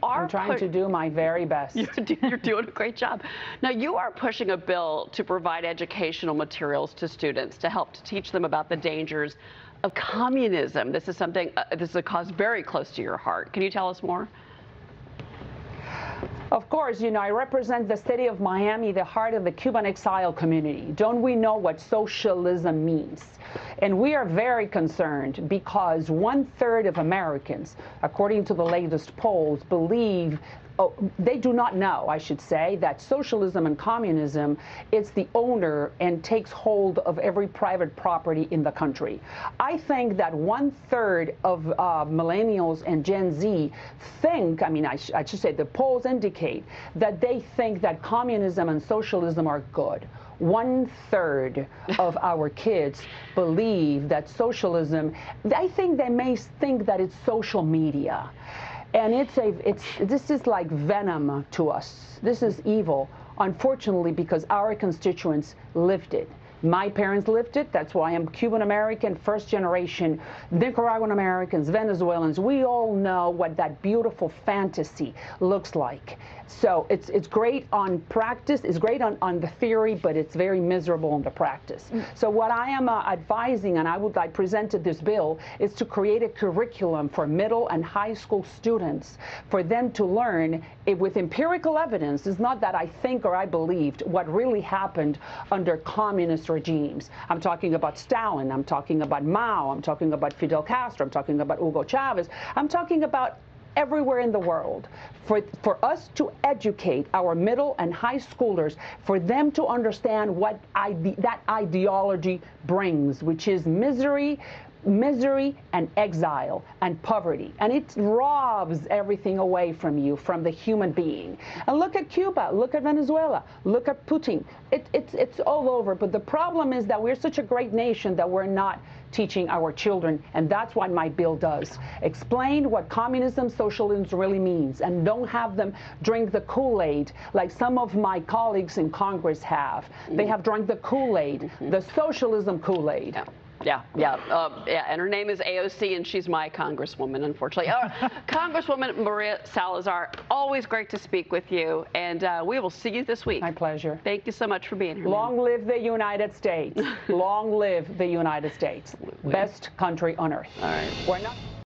I'm trying to do my very best. You're doing a great job. Now, you are pushing a bill to provide educational materials to students to help to teach them about the dangers of communism. This is something, this is a cause very close to your heart. Can you tell us more? Of course, you know, I represent the city of Miami, the heart of the Cuban exile community. Don't we know what socialism means? And we are very concerned because 1/3 of Americans, according to the latest polls, believe they do not know, I should say, that socialism and communism, it's the owner and takes hold of every private property in the country. I think that 1/3 of millennials and Gen Z think, I mean, I should say the polls indicate that they think that communism and socialism are good. 1/3 of our kids believe that socialism, I think they may think that it's social media. And this is like venom to us. This is evil, unfortunately, because our constituents lived it. My parents lived it. That's why I'm Cuban American, first generation, Nicaraguan Americans, Venezuelans. We all know what that beautiful fantasy looks like. So it's great on practice, it's great on the theory, but it's very miserable in the practice. So what I am advising, and I presented this bill, is to create a curriculum for middle and high school students for them to learn with empirical evidence. It's not that I think or I believed what really happened under communist regimes. I'm talking about Stalin, I'm talking about Mao, I'm talking about Fidel Castro, I'm talking about Hugo Chavez, I'm talking about everywhere in the world, for us to educate our middle and high schoolers, for them to understand what that ideology brings, which is misery and exile and poverty. And it robs everything away from you, from the human being. And look at Cuba, look at Venezuela, look at Putin. It's all over. But the problem is that we're such a great nation that we're not teaching our children, and that's what my bill does. Explain what communism, socialism really means, and don't have them drink the Kool-Aid like some of my colleagues in Congress have. They have drunk the Kool-Aid, the socialism Kool-Aid. Yeah, and her name is AOC, and she's my congresswoman, unfortunately. Congresswoman Maria Salazar, always great to speak with you, and we will see you this week. My pleasure. Thank you so much for being here. Long live the United States. Long live the United States. Best country on earth. All right. We're not